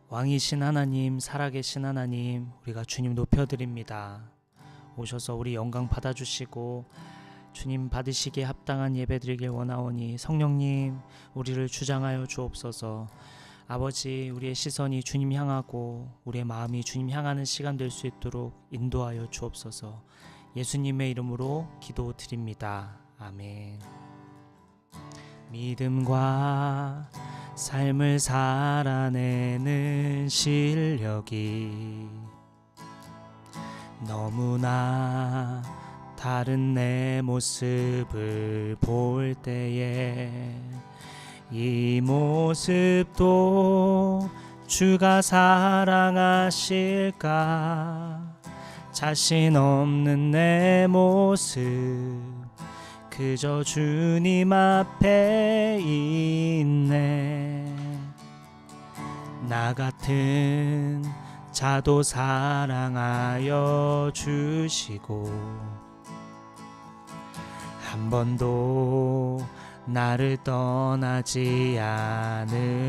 왕이신 하나님, 살아계신 하나님, 우리가 주님 높여드립니다. 오셔서 우리 영광 받아주시고 주님 받으시기에 합당한 예배 드리길 원하오니 성령님 우리를 주장하여 주옵소서. 아버지, 우리의 시선이 주님 향하고 우리의 마음이 주님 향하는 시간 될 수 있도록 인도하여 주옵소서. 예수님의 이름으로 기도드립니다. 아멘. 믿음과 삶을 살아내는 실력이 너무나 다른 내 모습을 볼 때에 이 모습도 주가 사랑하실까? 자신 없는 내 모습 그저 주님 앞에 있네. 나 같은 자도 사랑하여 주시고 한 번도 나를 떠나지 않으셨네.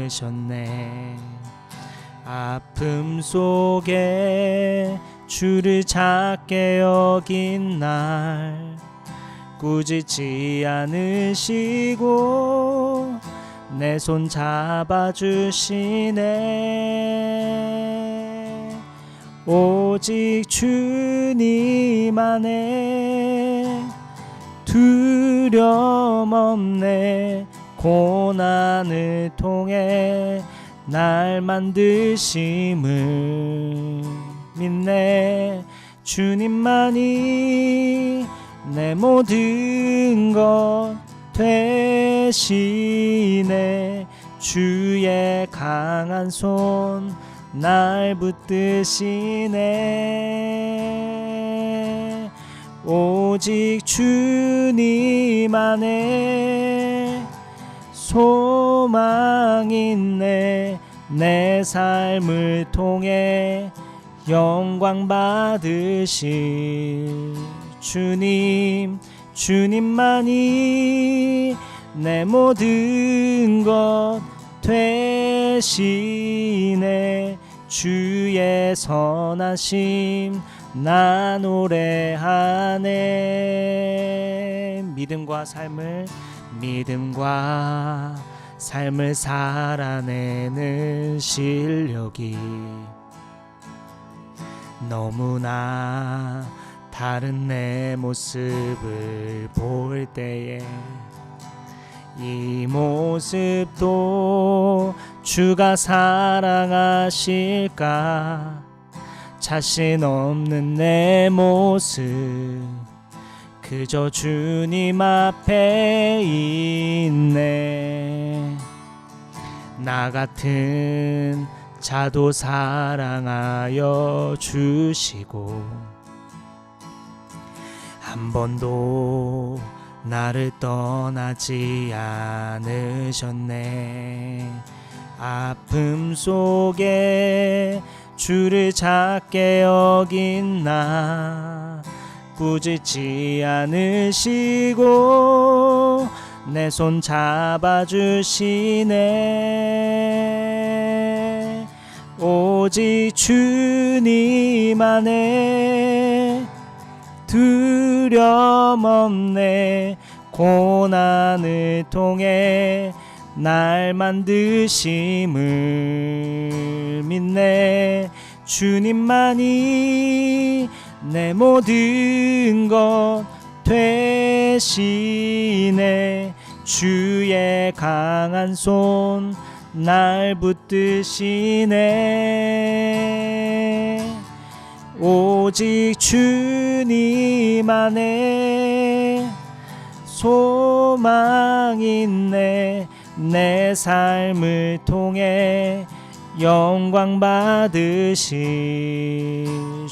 아픔 속에 주를 찾게 여긴 날 꾸짖지 않으시고 내 손 잡아주시네. 오직 주님 안에 두려움 없네. 고난을 통해 날 만드심을 믿네. 주님만이 내 모든 것 되시네. 주의 강한 손 날 붙드시네. 오직 주님 안에 소망 있네. 내 삶을 통해 영광 받으실 주님, 주님만이 내 모든 것 되시네. 주의 선하심 나 노래하네. 믿음과 삶을 살아내는 실력이 너무나 다른 내 모습을 볼 때에 이 모습도 주가 사랑하실까? 자신 없는 내 모습 그저 주님 앞에 있네. 나 같은 자도 사랑하여 주시고 한 번도 나를 떠나지 않으셨네. 아픔 속에 주를 찾게 여긴 나 꾸짖지 않으시고 내 손 잡아주시네. 오직 주님 안에 두려움 없네. 고난을 통해 날 만드심을 믿네. 주님만이 내 모든 것 되시네. 주의 강한 손 날 붙드시네. 오직 주님 안에 소망 있네. 내 삶을 통해 영광 받으실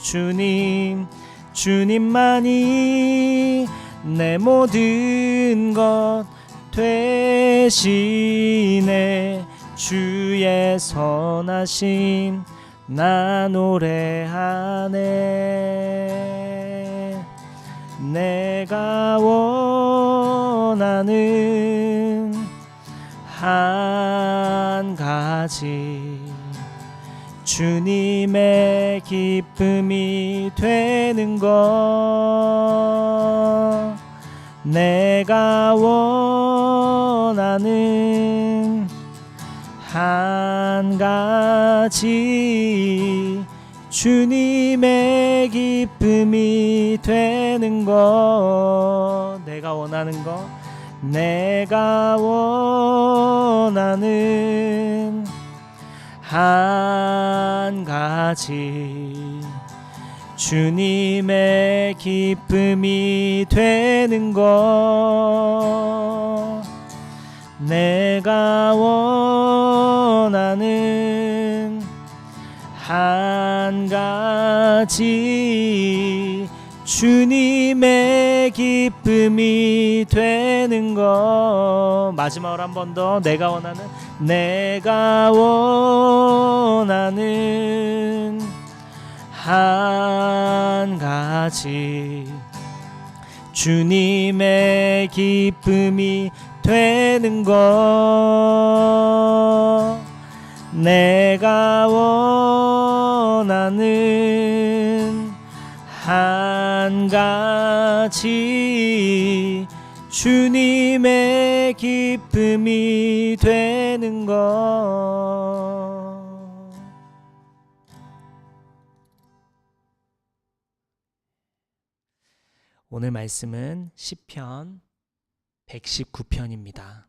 주님, 주님만이 내 모든 것 되시네. 주의 선하심 나 노래하네. 내가 원하는 한 가지 주님의 기쁨이 되는 것 내가 원하는 한 가지 주님의 기쁨이 되는 것 내가 원하는 것 내가 원하는 한 가지 주님의 기쁨이 되는 것 내가 원하는 한 가지 주님의 기쁨이 되는 것 마지막으로 한 번 더 내가 원하는 한 가지 주님의 기쁨이 되는 것 내가 원하는 한 가지 주님의 기쁨이 되는 것 오늘 말씀은 시편 119편입니다.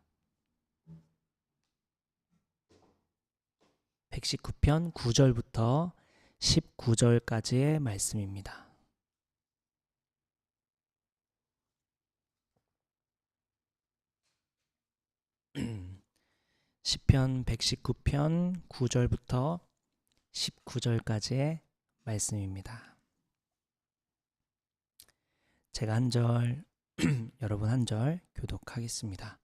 119편 9절부터 19절까지의 말씀입니다. 시편 119편 9절부터 19절까지의 말씀입니다. 제가 한 절, 여러분 한 절 교독하겠습니다.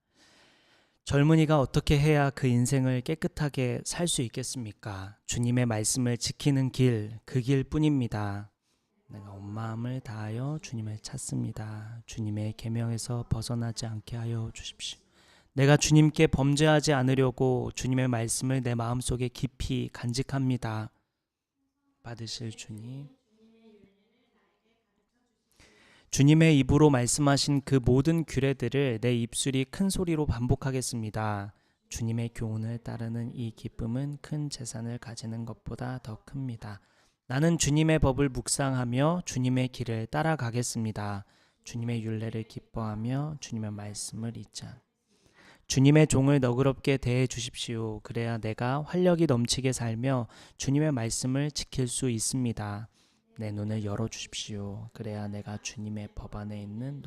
젊은이가 어떻게 해야 그 인생을 깨끗하게 살 수 있겠습니까? 주님의 말씀을 지키는 길, 그 길뿐입니다. 내가 온 마음을 다하여 주님을 찾습니다. 주님의 계명에서 벗어나지 않게 하여 주십시오. 내가 주님께 범죄하지 않으려고 주님의 말씀을 내 마음속에 깊이 간직합니다. 받으실 주님, 주님의 입으로 말씀하신 그 모든 규례들을 내 입술이 큰 소리로 반복하겠습니다. 주님의 교훈을 따르는 이 기쁨은 큰 재산을 가지는 것보다 더 큽니다. 나는 주님의 법을 묵상하며 주님의 길을 따라가겠습니다. 주님의 율례를 기뻐하며 주님의 말씀을 잊지 않 주님의 종을 너그럽게 대해 주십시오. 그래야 내가 활력이 넘치게 살며 주님의 말씀을 지킬 수 있습니다. 내 눈을 열어주십시오. 그래야 내가 주님의 법 안에 있는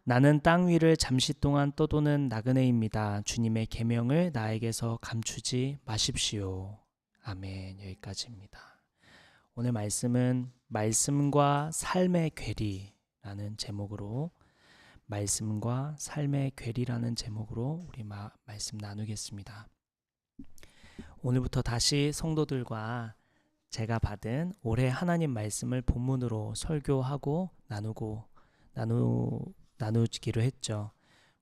나는 땅 위를 잠시 동안 떠도는 나그네입니다. 주님의 계명을 나에게서 감추지 마십시오. 아멘. 여기까지입니다. 오늘 말씀은 말씀과 삶의 괴리라는 제목으로 말씀과 삶의 괴리라는 제목으로 우리 말씀 나누겠습니다. 오늘부터 다시 성도들과 제가 받은 올해 하나님 말씀을 본문으로 설교하고 나누기로 했죠.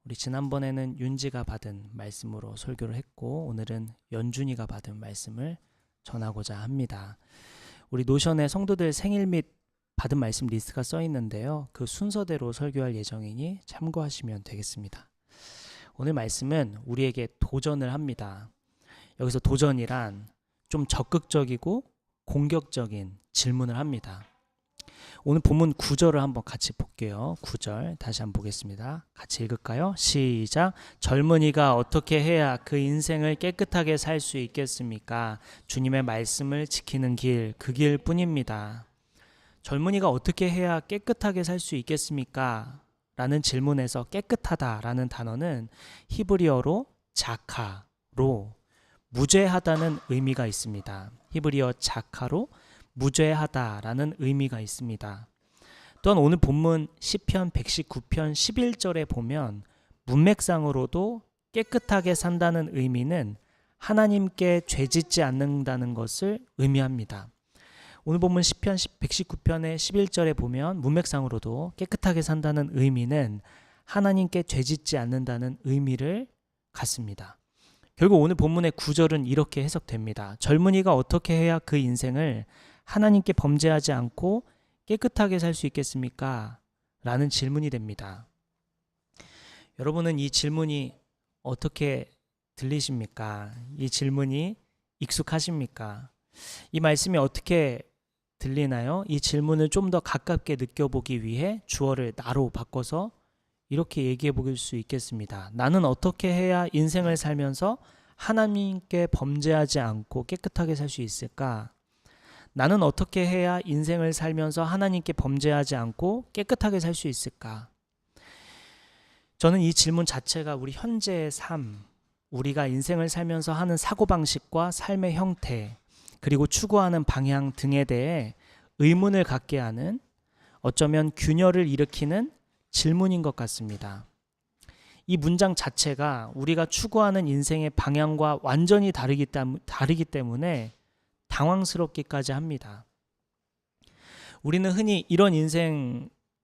우리 지난번에는 윤지가 받은 말씀으로 설교를 했고 오늘은 연준이가 받은 말씀을 전하고자 합니다. 우리 노션에 성도들 생일 및 받은 말씀 리스트가 써 있는데요. 그 순서대로 설교할 예정이니 참고하시면 되겠습니다. 오늘 말씀은 우리에게 도전을 합니다. 여기서 도전이란 좀 적극적이고 공격적인 질문을 합니다. 오늘 본문 9절을 한번 같이 볼게요. 9절 다시 한번 보겠습니다. 같이 읽을까요? 시작. 젊은이가 어떻게 해야 그 인생을 깨끗하게 살 수 있겠습니까? 주님의 말씀을 지키는 길, 그 길뿐입니다. 젊은이가 어떻게 해야 깨끗하게 살 수 있겠습니까? 라는 질문에서 깨끗하다라는 단어는 히브리어로 자카로 무죄하다는 의미가 있습니다. 히브리어 자카로 무죄하다라는 의미가 있습니다. 또한 오늘 본문 시편 119편 11절에 보면 문맥상으로도 깨끗하게 산다는 의미는 하나님께 죄짓지 않는다는 것을 의미합니다. 오늘 본문 시편 119편의 11절에 보면 문맥상으로도 깨끗하게 산다는 의미는 하나님께 죄짓지 않는다는 의미를 갖습니다. 결국 오늘 본문의 구절은 이렇게 해석됩니다. 젊은이가 어떻게 해야 그 인생을 하나님께 범죄하지 않고 깨끗하게 살 수 있겠습니까? 라는 질문이 됩니다. 여러분은 이 질문이 어떻게 들리십니까? 이 질문이 익숙하십니까? 이 말씀이 어떻게 들리나요? 이 질문을 좀 더 가깝게 느껴보기 위해 주어를 나로 바꿔서 이렇게 얘기해 볼 수 있겠습니다. 나는 어떻게 해야 인생을 살면서 하나님께 범죄하지 않고 깨끗하게 살 수 있을까? 나는 어떻게 해야 인생을 살면서 하나님께 범죄하지 않고 깨끗하게 살 수 있을까? 저는 이 질문 자체가 우리 현재의 삶, 우리가 인생을 살면서 하는 사고방식과 삶의 형태, 그리고 추구하는 방향 등에 대해 의문을 갖게 하는, 어쩌면 균열을 일으키는 질문인 것 같습니다. 이 문장 자체가 우리가 추구하는 인생의 방향과 완전히 다르기 때문에 당황스럽기까지 합니다. 우리는 흔히 이런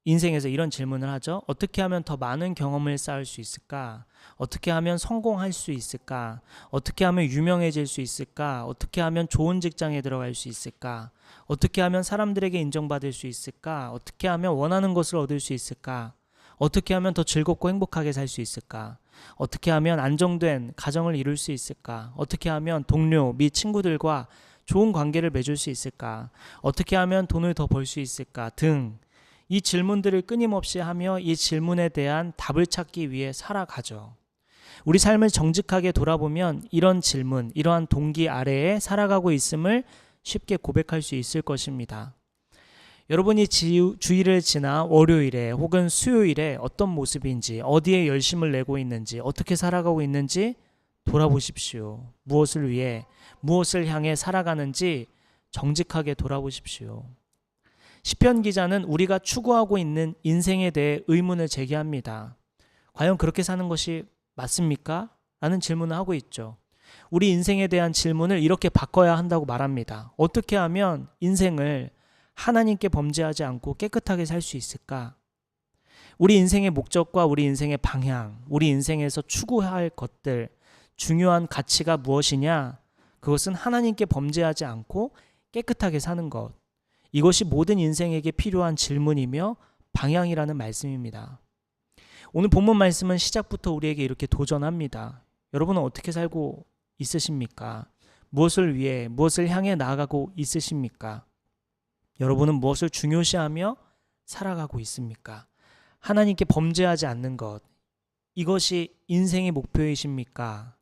인생에서 이런 질문을 하죠. 어떻게 하면 더 많은 경험을 쌓을 수 있을까? 어떻게 하면 성공할 수 있을까? 어떻게 하면 유명해질 수 있을까? 어떻게 하면 좋은 직장에 들어갈 수 있을까? 어떻게 하면 사람들에게 인정받을 수 있을까? 어떻게 하면 원하는 것을 얻을 수 있을까? 어떻게 하면 더 즐겁고 행복하게 살 수 있을까? 어떻게 하면 안정된 가정을 이룰 수 있을까? 어떻게 하면 동료 및 친구들과 좋은 관계를 맺을 수 있을까? 어떻게 하면 돈을 더 벌 수 있을까? 등 이 질문들을 끊임없이 하며 이 질문에 대한 답을 찾기 위해 살아가죠. 우리 삶을 정직하게 돌아보면 이런 질문, 이러한 동기 아래에 살아가고 있음을 쉽게 고백할 수 있을 것입니다. 여러분이 주일을 지나 월요일에 혹은 수요일에 어떤 모습인지, 어디에 열심을 내고 있는지, 어떻게 살아가고 있는지 돌아보십시오. 무엇을 위해, 무엇을 향해 살아가는지 정직하게 돌아보십시오. 시편 기자는 우리가 추구하고 있는 인생에 대해 의문을 제기합니다. 과연 그렇게 사는 것이 맞습니까? 라는 질문을 하고 있죠. 우리 인생에 대한 질문을 이렇게 바꿔야 한다고 말합니다. 어떻게 하면 인생을 하나님께 범죄하지 않고 깨끗하게 살 수 있을까? 우리 인생의 목적과 우리 인생의 방향, 우리 인생에서 추구할 것들, 중요한 가치가 무엇이냐? 그것은 하나님께 범죄하지 않고 깨끗하게 사는 것. 이것이 모든 인생에게 필요한 질문이며 방향이라는 말씀입니다. 오늘 본문 말씀은 시작부터 우리에게 이렇게 도전합니다. 여러분은 어떻게 살고 있으십니까? 무엇을 위해, 무엇을 향해 나아가고 있으십니까? 여러분은 무엇을 중요시하며 살아가고 있습니까? 하나님께 범죄하지 않는 것, 이것이 인생의 목표이십니까?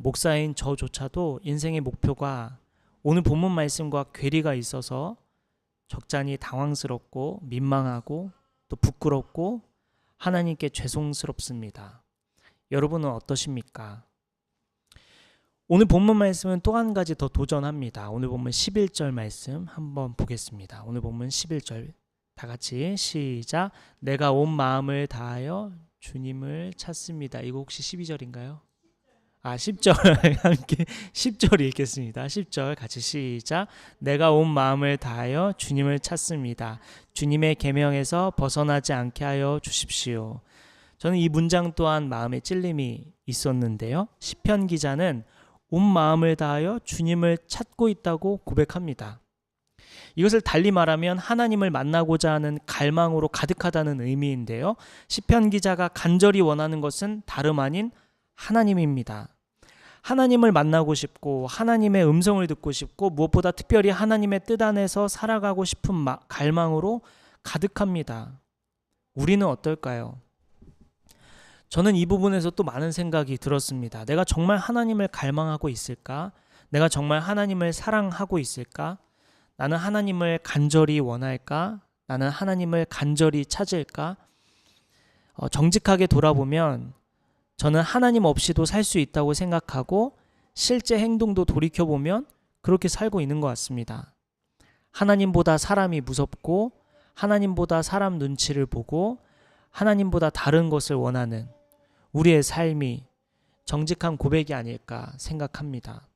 목사인 저조차도 인생의 목표가 오늘 본문 말씀과 괴리가 있어서 적잖이 당황스럽고 민망하고 또 부끄럽고 하나님께 죄송스럽습니다. 여러분은 어떠십니까? 오늘 본문 말씀은 또 한 가지 더 도전합니다. 오늘 본문 11절 말씀 한번 보겠습니다. 오늘 본문 11절 다 같이 시작. 내가 온 마음을 다하여 주님을 찾습니다. 이거 혹시 12절인가요? 10절 함께 10절 읽겠습니다. 10절 같이 시작. 내가 온 마음을 다하여 주님을 찾습니다. 주님의 계명에서 벗어나지 않게 하여 주십시오. 저는 이 문장 또한 마음에 찔림이 있었는데요. 시편 기자는 온 마음을 다하여 주님을 찾고 있다고 고백합니다. 이것을 달리 말하면 하나님을 만나고자 하는 갈망으로 가득하다는 의미인데요. 시편 기자가 간절히 원하는 것은 다름 아닌 하나님입니다. 하나님을 만나고 싶고 하나님의 음성을 듣고 싶고 무엇보다 특별히 하나님의 뜻 안에서 살아가고 싶은 갈망으로 가득합니다. 우리는 어떨까요? 저는 이 부분에서 또 많은 생각이 들었습니다. 내가 정말 하나님을 갈망하고 있을까? 내가 정말 하나님을 사랑하고 있을까? 나는 하나님을 간절히 원할까? 나는 하나님을 간절히 찾을까? 정직하게 돌아보면 저는 하나님 없이도 살 수 있다고 생각하고 실제 행동도 돌이켜보면 그렇게 살고 있는 것 같습니다. 하나님보다 사람이 무섭고 하나님보다 사람 눈치를 보고 하나님보다 다른 것을 원하는 우리의 삶이 정직한 고백이 아닐까 생각합니다.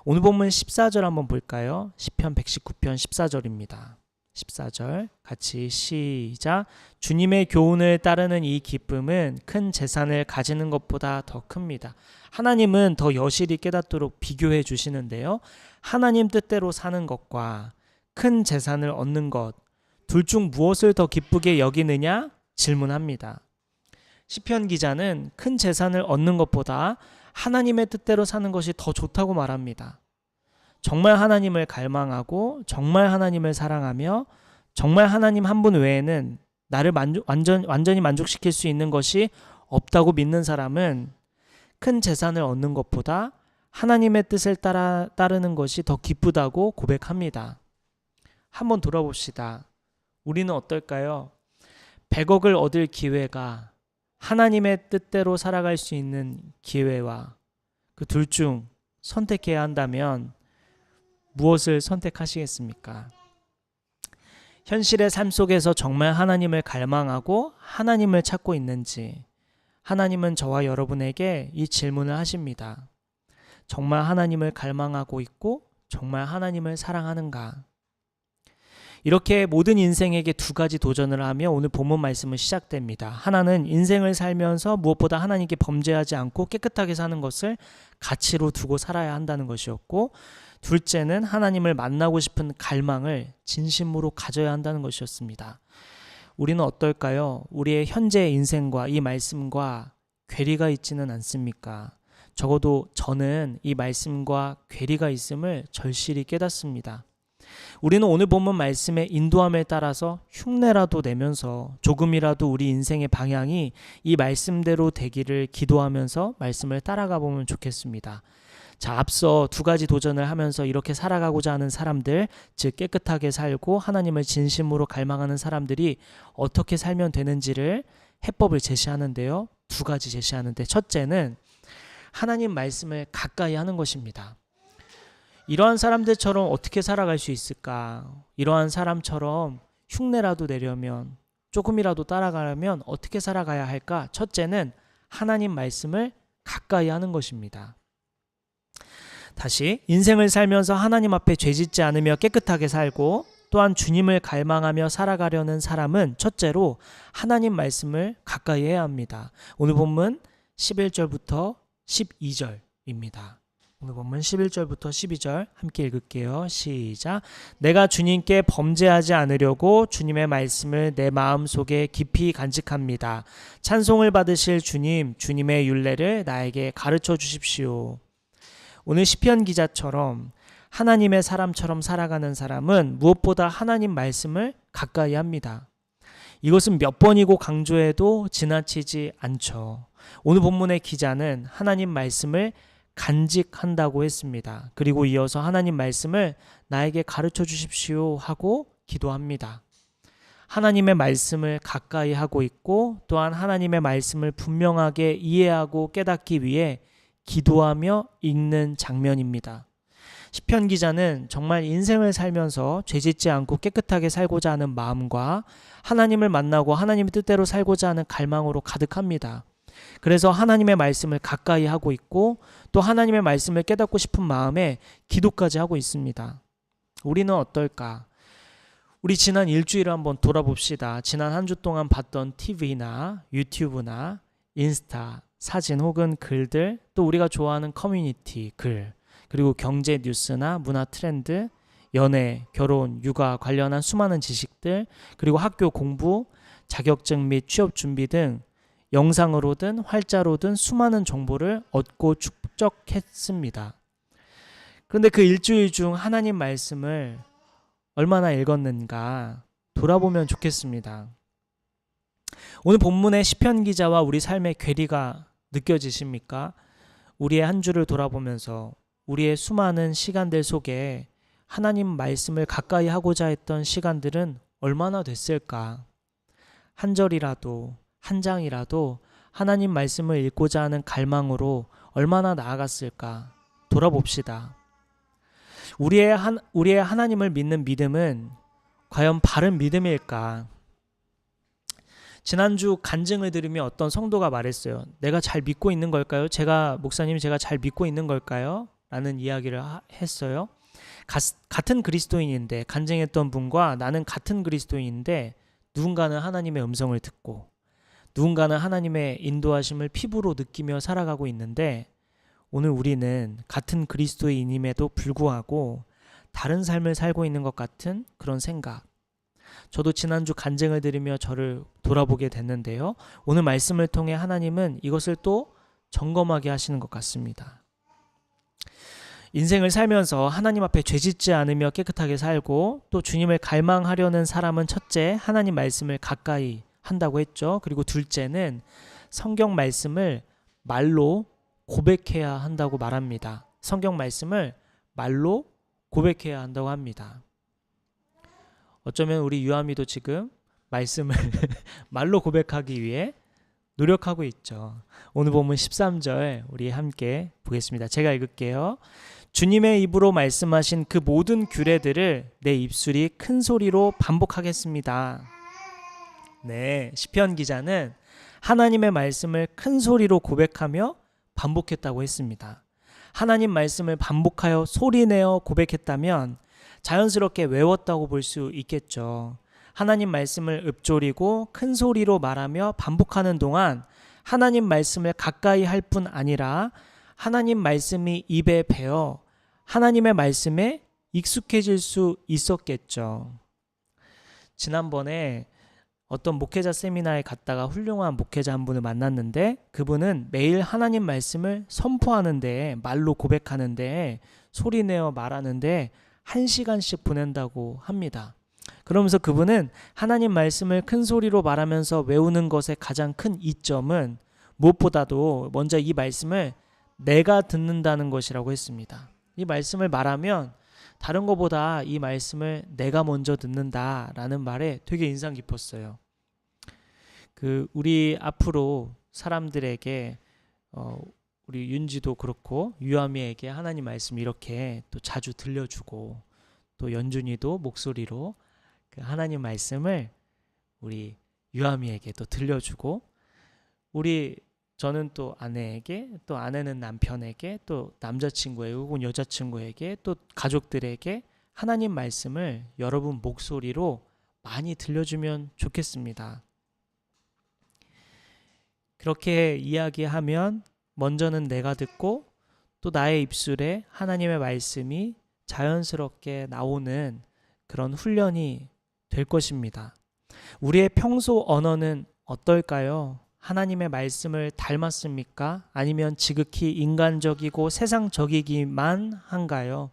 오늘 본문 14절 한번 볼까요? 시편 119편 14절입니다. 14절 같이 시작. 주님의 교훈을 따르는 이 기쁨은 큰 재산을 가지는 것보다 더 큽니다. 하나님은 더 여실히 깨닫도록 비교해 주시는데요. 하나님 뜻대로 사는 것과 큰 재산을 얻는 것, 둘 중 무엇을 더 기쁘게 여기느냐 질문합니다. 시편 기자는 큰 재산을 얻는 것보다 하나님의 뜻대로 사는 것이 더 좋다고 말합니다. 정말 하나님을 갈망하고 정말 하나님을 사랑하며 정말 하나님 한 분 외에는 나를 완전히 만족시킬 수 있는 것이 없다고 믿는 사람은 큰 재산을 얻는 것보다 하나님의 뜻을 따르는 것이 더 기쁘다고 고백합니다. 한번 돌아봅시다. 우리는 어떨까요? 100억을 얻을 기회가 하나님의 뜻대로 살아갈 수 있는 기회와 그 둘 중 선택해야 한다면 무엇을 선택하시겠습니까? 현실의 삶 속에서 정말 하나님을 갈망하고 하나님을 찾고 있는지 하나님은 저와 여러분에게 이 질문을 하십니다. 정말 하나님을 갈망하고 있고 정말 하나님을 사랑하는가? 이렇게 모든 인생에게 두 가지 도전을 하며 오늘 본문 말씀은 시작됩니다. 하나는 인생을 살면서 무엇보다 하나님께 범죄하지 않고 깨끗하게 사는 것을 가치로 두고 살아야 한다는 것이었고, 둘째는 하나님을 만나고 싶은 갈망을 진심으로 가져야 한다는 것이었습니다. 우리는 어떨까요? 우리의 현재 인생과 이 말씀과 괴리가 있지는 않습니까? 적어도 저는 이 말씀과 괴리가 있음을 절실히 깨닫습니다. 우리는 오늘 본문 말씀의 인도함에 따라서 흉내라도 내면서 조금이라도 우리 인생의 방향이 이 말씀대로 되기를 기도하면서 말씀을 따라가 보면 좋겠습니다. 자, 앞서 두 가지 도전을 하면서 이렇게 살아가고자 하는 사람들, 즉 깨끗하게 살고 하나님을 진심으로 갈망하는 사람들이 어떻게 살면 되는지를 해법을 제시하는데요. 두 가지 제시하는데, 첫째는 하나님 말씀을 가까이 하는 것입니다. 이러한 사람들처럼 어떻게 살아갈 수 있을까? 이러한 사람처럼 흉내라도 내려면, 조금이라도 따라가려면 어떻게 살아가야 할까? 첫째는 하나님 말씀을 가까이 하는 것입니다. 다시, 인생을 살면서 하나님 앞에 죄짓지 않으며 깨끗하게 살고 또한 주님을 갈망하며 살아가려는 사람은 첫째로 하나님 말씀을 가까이 해야 합니다. 오늘 본문 11절부터 12절입니다. 오늘 본문 11절부터 12절 함께 읽을게요. 시작. 내가 주님께 범죄하지 않으려고 주님의 말씀을 내 마음속에 깊이 간직합니다. 찬송을 받으실 주님, 주님의 율례를 나에게 가르쳐 주십시오. 오늘 시편 기자처럼 하나님의 사람처럼 살아가는 사람은 무엇보다 하나님 말씀을 가까이 합니다. 이것은 몇 번이고 강조해도 지나치지 않죠. 오늘 본문의 기자는 하나님 말씀을 간직한다고 했습니다. 그리고 이어서 하나님 말씀을 나에게 가르쳐 주십시오 하고 기도합니다. 하나님의 말씀을 가까이 하고 있고 또한 하나님의 말씀을 분명하게 이해하고 깨닫기 위해 기도하며 읽는 장면입니다. 시편 기자는 정말 인생을 살면서 죄짓지 않고 깨끗하게 살고자 하는 마음과 하나님을 만나고 하나님의 뜻대로 살고자 하는 갈망으로 가득합니다. 그래서 하나님의 말씀을 가까이 하고 있고 또 하나님의 말씀을 깨닫고 싶은 마음에 기도까지 하고 있습니다. 우리는 어떨까? 우리 지난 일주일을 한번 돌아봅시다. 지난 한 주 동안 봤던 TV나 유튜브나 인스타, 사진 혹은 글들, 또 우리가 좋아하는 커뮤니티 글, 그리고 경제 뉴스나 문화 트렌드, 연애, 결혼, 육아 관련한 수많은 지식들, 그리고 학교 공부, 자격증 및 취업 준비 등 영상으로든 활자로든 수많은 정보를 얻고 축적했습니다. 그런데 그 일주일 중 하나님 말씀을 얼마나 읽었는가 돌아보면 좋겠습니다. 오늘 본문의 시편 기자와 우리 삶의 괴리가 느껴지십니까? 우리의 한 주를 돌아보면서 우리의 수많은 시간들 속에 하나님 말씀을 가까이 하고자 했던 시간들은 얼마나 됐을까? 한 절이라도 한 장이라도 하나님 말씀을 읽고자 하는 갈망으로 얼마나 나아갔을까? 돌아봅시다. 우리의 하나님을 믿는 믿음은 과연 바른 믿음일까? 지난주 간증을 들으며 어떤 성도가 말했어요. 내가 잘 믿고 있는 걸까요? 목사님 제가 잘 믿고 있는 걸까요? 라는 이야기를 했어요. 같은 그리스도인인데, 간증했던 분과 나는 같은 그리스도인인데, 누군가는 하나님의 음성을 듣고 누군가는 하나님의 인도하심을 피부로 느끼며 살아가고 있는데, 오늘 우리는 같은 그리스도인임에도 불구하고 다른 삶을 살고 있는 것 같은 그런 생각. 저도 지난주 간증을 들으며 저를 돌아보게 됐는데요. 오늘 말씀을 통해 하나님은 이것을 또 점검하게 하시는 것 같습니다. 인생을 살면서 하나님 앞에 죄짓지 않으며 깨끗하게 살고, 또 주님을 갈망하려는 사람은 첫째, 하나님 말씀을 가까이 한다고 했죠. 그리고 둘째는 성경 말씀을 말로 고백해야 한다고 말합니다. 성경 말씀을 말로 고백해야 한다고 합니다. 어쩌면 우리 유아미도 지금 말씀을 말로 고백하기 위해 노력하고 있죠. 오늘 본문 13절 우리 함께 보겠습니다. 제가 읽을게요. 주님의 입으로 말씀하신 그 모든 규례들을 내 입술이 큰 소리로 반복하겠습니다. 네, 시편 기자는 하나님의 말씀을 큰 소리로 고백하며 반복했다고 했습니다. 하나님 말씀을 반복하여 소리내어 고백했다면 자연스럽게 외웠다고 볼 수 있겠죠. 하나님 말씀을 읊조리고 큰 소리로 말하며 반복하는 동안 하나님 말씀을 가까이 할 뿐 아니라 하나님 말씀이 입에 배어 하나님의 말씀에 익숙해질 수 있었겠죠. 지난번에 어떤 목회자 세미나에 갔다가 훌륭한 목회자 한 분을 만났는데, 그분은 매일 하나님 말씀을 선포하는데, 말로 고백하는데, 소리내어 말하는데 1시간씩 보낸다고 합니다. 그러면서 그분은 하나님 말씀을 큰 소리로 말하면서 외우는 것의 가장 큰 이점은 무엇보다도 먼저 이 말씀을 내가 듣는다는 것이라고 했습니다. 이 말씀을 말하면 다른 것보다 이 말씀을 내가 먼저 듣는다라는 말에 되게 인상 깊었어요. 우리 앞으로 사람들에게 우리 윤지도 그렇고 유아미에게 하나님 말씀 이렇게 또 자주 들려주고, 또 연준이도 목소리로 그 하나님 말씀을 우리 유아미에게 또 들려주고, 저는 또 아내에게, 또 아내는 남편에게, 또 남자친구에게 혹은 여자친구에게, 또 가족들에게 하나님 말씀을 여러분 목소리로 많이 들려주면 좋겠습니다. 그렇게 이야기하면 먼저는 내가 듣고 또 나의 입술에 하나님의 말씀이 자연스럽게 나오는 그런 훈련이 될 것입니다. 우리의 평소 언어는 어떨까요? 하나님의 말씀을 닮았습니까? 아니면 지극히 인간적이고 세상적이기만 한가요?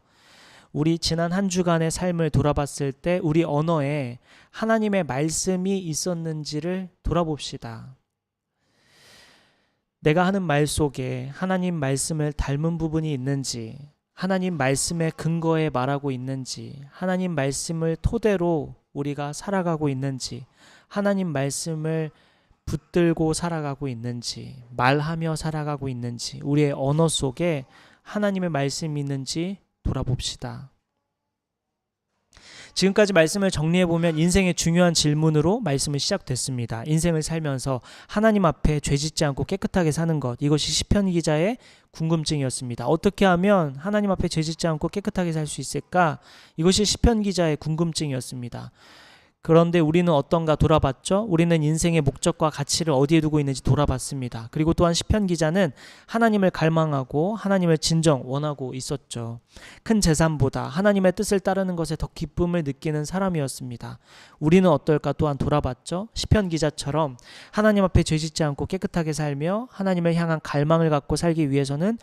우리 지난 한 주간의 삶을 돌아봤을 때 우리 언어에 하나님의 말씀이 있었는지를 돌아봅시다. 내가 하는 말 속에 하나님 말씀을 닮은 부분이 있는지, 하나님 말씀의 근거에 말하고 있는지, 하나님 말씀을 토대로 우리가 살아가고 있는지, 하나님 말씀을 붙들고 살아가고 있는지, 말하며 살아가고 있는지, 우리의 언어 속에 하나님의 말씀이 있는지 돌아봅시다. 지금까지 말씀을 정리해보면 인생의 중요한 질문으로 말씀이 시작됐습니다. 인생을 살면서 하나님 앞에 죄짓지 않고 깨끗하게 사는 것, 이것이 시편 기자의 궁금증이었습니다. 어떻게 하면 하나님 앞에 죄짓지 않고 깨끗하게 살 수 있을까? 이것이 시편 기자의 궁금증이었습니다. 그런데 우리는 어떤가 돌아봤죠? 우리는 인생의 목적과 가치를 어디에 두고 있는지 돌아봤습니다. 그리고 또한 시편 기자는 하나님을 갈망하고 하나님을 진정 원하고 있었죠. 큰 재산보다 하나님의 뜻을 따르는 것에 더 기쁨을 느끼는 사람이었습니다. 우리는 어떨까 또한 돌아봤죠? 시편 기자처럼 하나님 앞에 죄짓지 않고 깨끗하게 살며 하나님을 향한 갈망을 갖고 살기 위해서는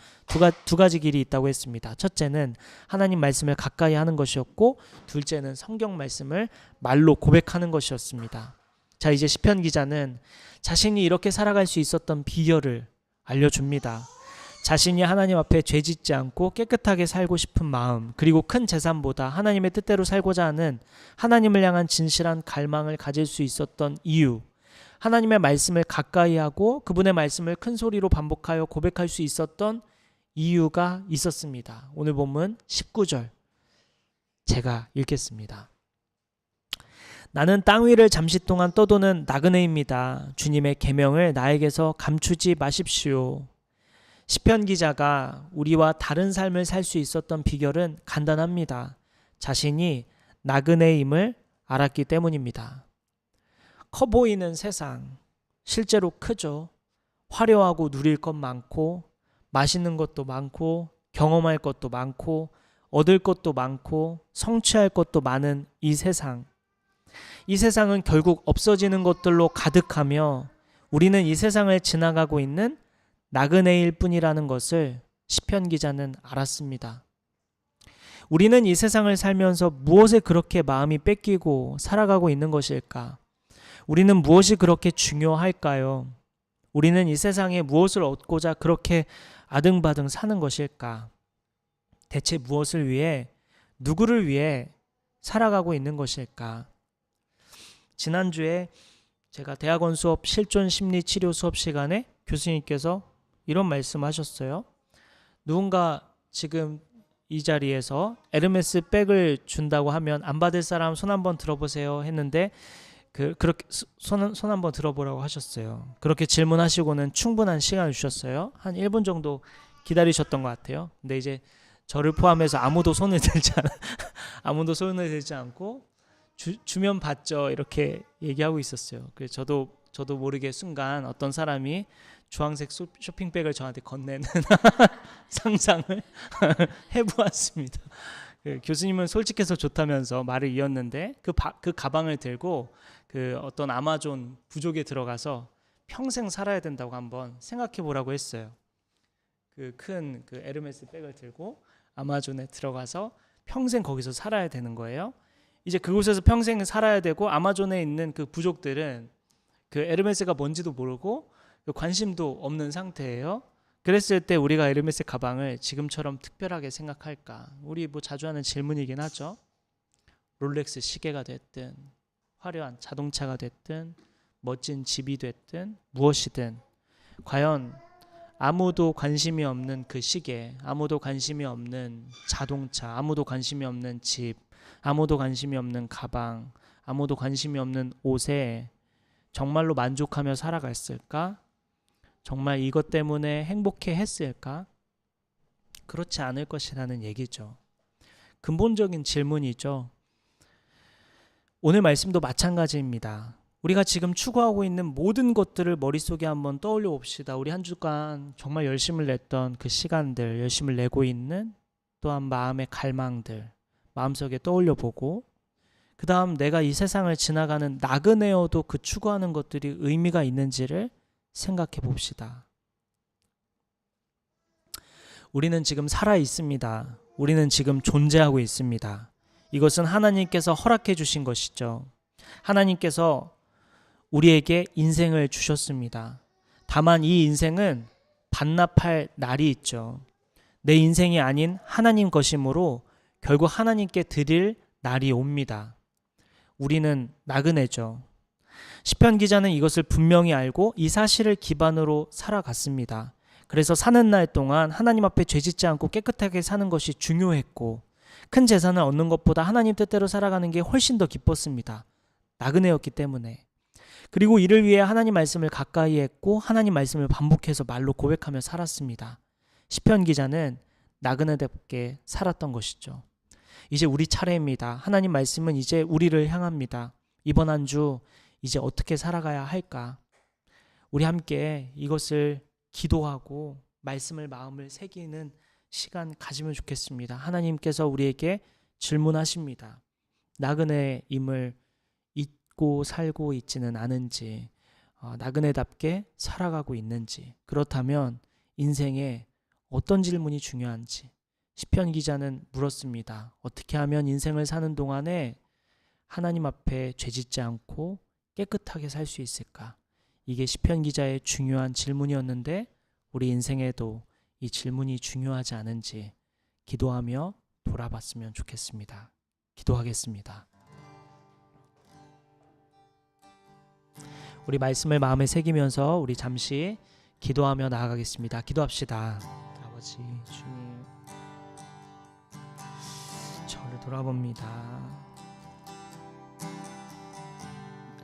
두 가지 길이 있다고 했습니다. 첫째는 하나님 말씀을 가까이 하는 것이었고, 둘째는 성경 말씀을 말로 고백하는 것이었습니다. 자, 이제 시편 기자는 자신이 이렇게 살아갈 수 있었던 비결을 알려줍니다. 자신이 하나님 앞에 죄짓지 않고 깨끗하게 살고 싶은 마음, 그리고 큰 재산보다 하나님의 뜻대로 살고자 하는 하나님을 향한 진실한 갈망을 가질 수 있었던 이유, 하나님의 말씀을 가까이 하고 그분의 말씀을 큰 소리로 반복하여 고백할 수 있었던 이유가 있었습니다. 오늘 본문 19절 제가 읽겠습니다. 나는 땅 위를 잠시 동안 떠도는 나그네입니다. 주님의 계명을 나에게서 감추지 마십시오. 시편 기자가 우리와 다른 삶을 살 수 있었던 비결은 간단합니다. 자신이 나그네임을 알았기 때문입니다. 커 보이는 세상, 실제로 크죠. 화려하고 누릴 것 많고, 맛있는 것도 많고, 경험할 것도 많고, 얻을 것도 많고, 성취할 것도 많은 이 세상. 이 세상은 결국 없어지는 것들로 가득하며 우리는 이 세상을 지나가고 있는 나그네일 뿐이라는 것을 시편 기자는 알았습니다. 우리는 이 세상을 살면서 무엇에 그렇게 마음이 뺏기고 살아가고 있는 것일까? 우리는 무엇이 그렇게 중요할까요? 우리는 이 세상에 무엇을 얻고자 그렇게 아등바등 사는 것일까? 대체 무엇을 위해, 누구를 위해 살아가고 있는 것일까? 지난주에 제가 대학원 수업 실존 심리 치료 수업 시간에 교수님께서 이런 말씀하셨어요. 누군가 지금 이 자리에서 에르메스 백을 준다고 하면 안 받을 사람 손 한번 들어보세요 했는데 그렇게 손 한번 들어보라고 하셨어요. 그렇게 질문하시고는 충분한 시간을 주셨어요. 한 1분 정도 기다리셨던 것 같아요. 근데 이제 저를 포함해서 아무도 손을 들지 않고 주면 받죠 이렇게 얘기하고 있었어요. 그래서 저도 모르게 순간 어떤 사람이 주황색 쇼핑백을 저한테 건네는 상상을 해보았습니다. 교수님은 솔직해서 좋다면서 말을 이었는데 그 가방을 들고 그 어떤 아마존 부족에 들어가서 평생 살아야 된다고 한번 생각해 보라고 했어요. 그 큰 에르메스 백을 들고 아마존에 들어가서 평생 거기서 살아야 되는 거예요. 이제 그곳에서 평생 살아야 되고 아마존에 있는 그 부족들은 그 에르메스가 뭔지도 모르고 관심도 없는 상태예요. 그랬을 때 우리가 에르메스 가방을 지금처럼 특별하게 생각할까? 우리 뭐 자주 하는 질문이긴 하죠. 롤렉스 시계가 됐든 화려한 자동차가 됐든 멋진 집이 됐든 무엇이든 과연 아무도 관심이 없는 그 시계, 아무도 관심이 없는 자동차, 아무도 관심이 없는 집, 아무도 관심이 없는 가방, 아무도 관심이 없는 옷에 정말로 만족하며 살아갔을까? 정말 이것 때문에 행복해 했을까? 그렇지 않을 것이라는 얘기죠. 근본적인 질문이죠. 오늘 말씀도 마찬가지입니다. 우리가 지금 추구하고 있는 모든 것들을 머릿속에 한번 떠올려 봅시다. 우리 한 주간 정말 열심을 냈던 그 시간들, 열심을 내고 있는 또한 마음의 갈망들, 마음속에 떠올려 보고 그 다음 내가 이 세상을 지나가는 나그네여도 그 추구하는 것들이 의미가 있는지를 생각해 봅시다. 우리는 지금 살아 있습니다. 우리는 지금 존재하고 있습니다. 이것은 하나님께서 허락해 주신 것이죠. 하나님께서 우리에게 인생을 주셨습니다. 다만 이 인생은 반납할 날이 있죠. 내 인생이 아닌 하나님 것이므로 결국 하나님께 드릴 날이 옵니다. 우리는 나그네죠. 시편 기자는 이것을 분명히 알고 이 사실을 기반으로 살아갔습니다. 그래서 사는 날 동안 하나님 앞에 죄짓지 않고 깨끗하게 사는 것이 중요했고 큰 재산을 얻는 것보다 하나님 뜻대로 살아가는 게 훨씬 더 기뻤습니다. 나그네였기 때문에. 그리고 이를 위해 하나님 말씀을 가까이 했고 하나님 말씀을 반복해서 말로 고백하며 살았습니다. 시편 기자는 나그네답게 살았던 것이죠. 이제 우리 차례입니다. 하나님 말씀은 이제 우리를 향합니다. 이번 한 주 이제 어떻게 살아가야 할까? 우리 함께 이것을 기도하고 말씀을 마음을 새기는 시간 가지면 좋겠습니다. 하나님께서 우리에게 질문하십니다. 나그네임을 잊고 살고 있지는 않은지, 나그네답게 살아가고 있는지, 그렇다면 인생에 어떤 질문이 중요한지 시편 기자는 물었습니다. 어떻게 하면 인생을 사는 동안에 하나님 앞에 죄짓지 않고 깨끗하게 살 수 있을까? 이게 시편 기자의 중요한 질문이었는데 우리 인생에도 이 질문이 중요하지 않은지 기도하며 돌아봤으면 좋겠습니다. 기도하겠습니다. 우리 말씀을 마음에 새기면서 우리 잠시 기도하며 나아가겠습니다. 기도합시다. 아버지 주님, 저를 돌아봅니다.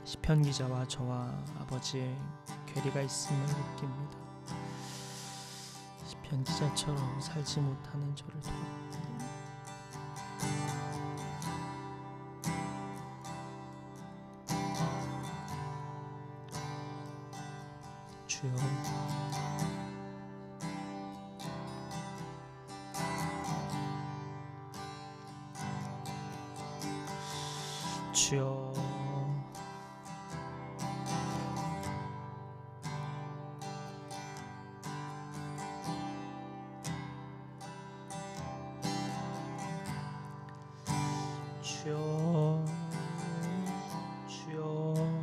시편 기자와 저와 아버지의 괴리가 있음을 느낍니다. 변기자처럼 살지 못하는 저를 돌아보니 주여 주여 주여 주여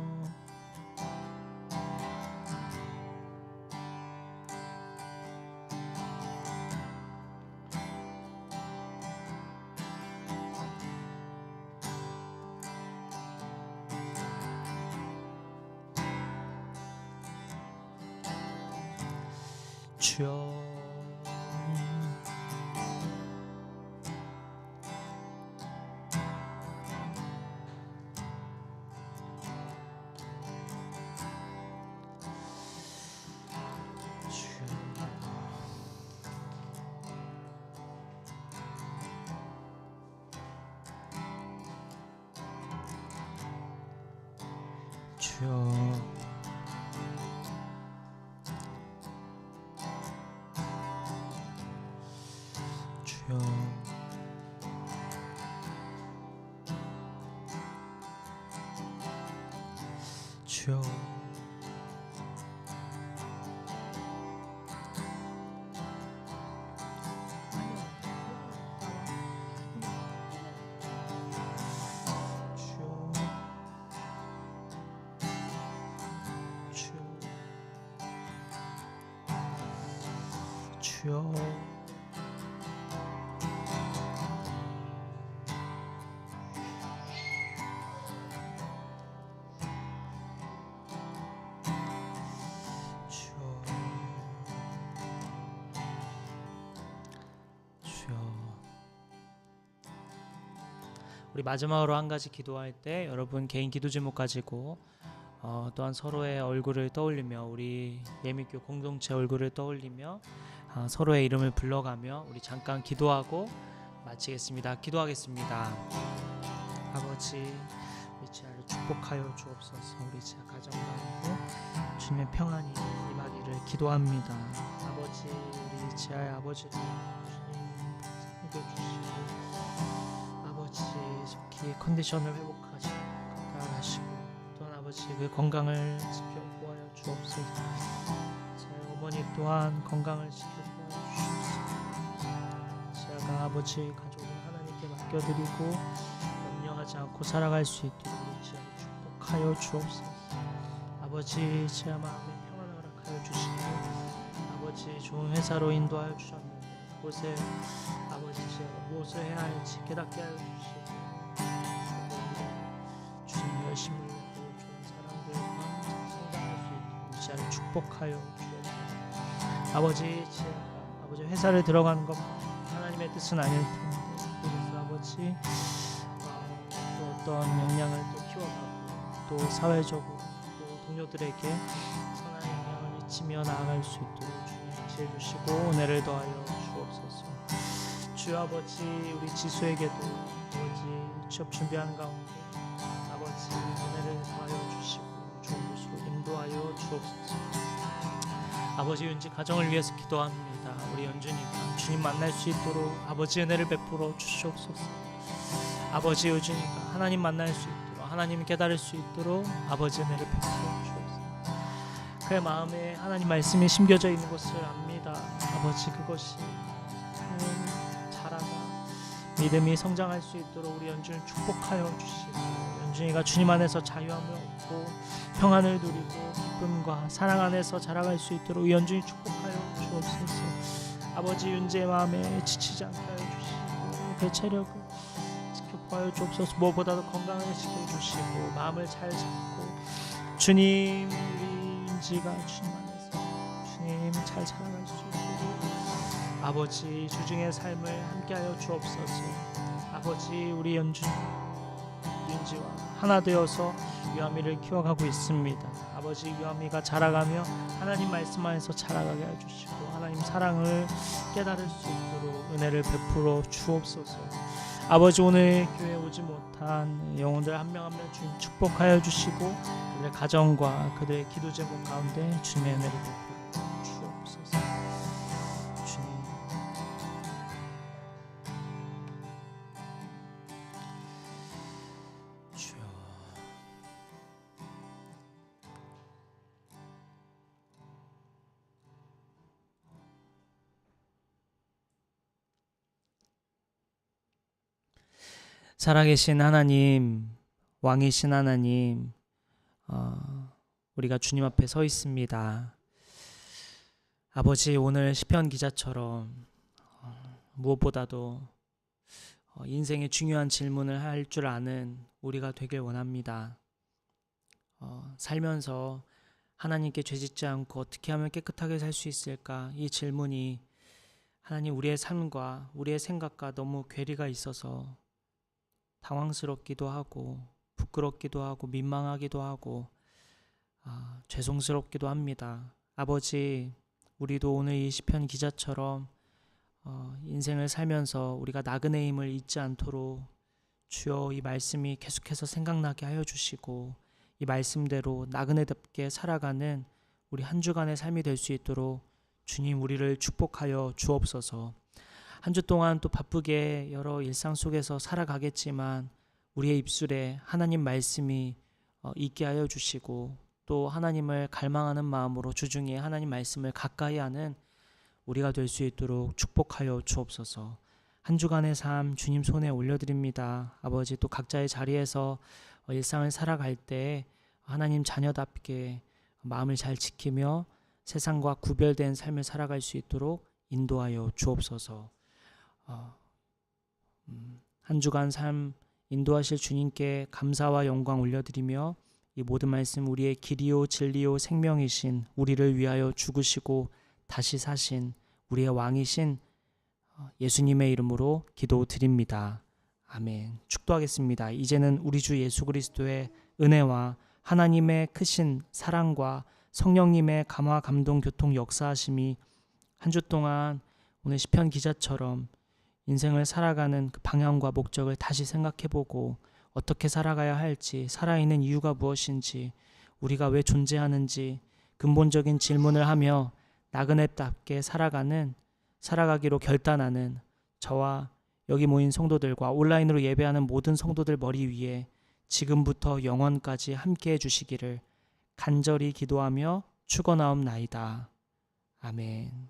주여 주여 주여 주여 주여 우리 마지막으로 한 가지 기도할 때 여러분 개인 기도 제목 가지고 또한 서로의 얼굴을 떠올리며 우리 예미교 공동체 얼굴을 떠올리며 서로의 이름을 불러가며 우리 잠깐 기도하고 마치겠습니다. 기도하겠습니다. 아버지 우리 지하를 축복하여 주옵소서. 우리 지하 가정 가운데 주님의 평안이 임하기를 기도합니다. 아버지 우리 지하의 아버지를 주님 섬겨주시고 아버지 속히 컨디션을 회복하시고 건강하시고 또한 아버지 그 건강을 지켜보아여 주옵소서. 제 어머니 또한 건강을 지켜보아여 주옵소서. 지아가 아버지 가족을 하나님께 맡겨드리고 염려하지 않고 살아갈 수 있도록 우리 지아를 축복하여 주옵소서. 아버지 지아 마음에 평안을 허락하여 주시고 아버지 좋은 회사로 인도하여 주셨는데 그곳에 아버지 지아가 무엇을 해야 할지 깨닫게 하여 주시고 주님 열심히 일하고 좋은 사람들과 성장할 수 있도록 지아를 축복하여 주옵소서. 아버지 지아가 아버지 회사를 들어가는 것 하나님의 뜻은 아닐 텐데 그래서 아버지 또 어떤 역량을 또 키워가고 또 사회적으로 또 동료들에게 선한 영향을 미치며 나아갈 수 있도록 주님 지혜 주시고 은혜를 더하여 주옵소서. 주 아버지 우리 지수에게도 아버지 취업 준비하는 가운데 아버지 은혜를 더하여 주시고 좋은 곳으로 인도하여 주옵소서. 아버지 윤지 가정을 위해서 기도합니다. 우리 연준이가 주님 만날 수 있도록 아버지 은혜를 베풀어 주시옵소서. 아버지 유준이가 하나님 만날 수 있도록 하나님 깨달을 수 있도록 아버지 은혜를 베풀어 주옵소서. 그의 마음에 하나님 말씀이 심겨져 있는 것을 압니다. 아버지 그것이 자라가 믿음이 성장할 수 있도록 우리 연준을 축복하여 주시고 연준이가 주님 안에서 자유함을 얻고 평안을 누리고 기쁨과 사랑 안에서 자라갈 수 있도록 우리 연준이 축복하여 주옵소서. 아버지 윤재의 마음에 지치지 않게 하여 주시고 그 체력을 지켜보아여 주옵소서. 무엇보다도 건강을 지켜주시고 마음을 잘 잡고 주님 우리 윤지가 주님 안에서 주님 잘 자라갈 수 있도록 아버지 주중의 삶을 함께하여 주옵소서. 아버지 우리 연준 윤지와 하나 되어서 유아미를 키워가고 있습니다. 아버지, 유아미가 자라가며 하나님 말씀 안에서 자라가게 해주시고 하나님 사랑을 깨달을 수 있도록 은혜를 베풀어 주옵소서. 아버지, 오늘 교회에 오지 못한 영혼들 한 명 한 명 주님 축복하여 주시고 그들의 가정과 그들의 기도 제목 가운데 주님의 은혜를 베풀어 주옵소서. 주님, 주여. 살아계신 하나님, 왕이신 하나님, 우리가 주님 앞에 서 있습니다. 아버지, 오늘 시편 기자처럼 무엇보다도 인생의 중요한 질문을 할 줄 아는 우리가 되길 원합니다. 살면서 하나님께 죄짓지 않고 어떻게 하면 깨끗하게 살 수 있을까? 이 질문이 하나님, 우리의 삶과 우리의 생각과 너무 괴리가 있어서 당황스럽기도 하고 부끄럽기도 하고 민망하기도 하고 죄송스럽기도 합니다. 아버지, 우리도 오늘 이 시편 기자처럼 인생을 살면서 우리가 나그네 힘을 잊지 않도록 주여 이 말씀이 계속해서 생각나게 하여 주시고 이 말씀대로 나그네답게 살아가는 우리 한 주간의 삶이 될 수 있도록 주님 우리를 축복하여 주옵소서. 한 주 동안 또 바쁘게 여러 일상 속에서 살아가겠지만 우리의 입술에 하나님 말씀이 있게 하여 주시고 또 하나님을 갈망하는 마음으로 주중에 하나님 말씀을 가까이 하는 우리가 될 수 있도록 축복하여 주옵소서. 한 주간의 삶 주님 손에 올려드립니다. 아버지, 또 각자의 자리에서 일상을 살아갈 때 하나님 자녀답게 마음을 잘 지키며 세상과 구별된 삶을 살아갈 수 있도록 인도하여 주옵소서. 한 주간 삶 인도하실 주님께 감사와 영광 올려드리며 이 모든 말씀 우리의 길이요 진리요 생명이신 우리를 위하여 죽으시고 다시 사신 우리의 왕이신 예수님의 이름으로 기도드립니다. 아멘. 축도하겠습니다. 이제는 우리 주 예수 그리스도의 은혜와 하나님의 크신 사랑과 성령님의 감화 감동 교통 역사하심이 한 주 동안 오늘 시편 기자처럼 인생을 살아가는 그 방향과 목적을 다시 생각해보고 어떻게 살아가야 할지, 살아있는 이유가 무엇인지, 우리가 왜 존재하는지 근본적인 질문을 하며 나그네답게 살아가기로 결단하는 저와 여기 모인 성도들과 온라인으로 예배하는 모든 성도들 머리 위에 지금부터 영원까지 함께해 주시기를 간절히 기도하며 축원하옵나이다. 아멘.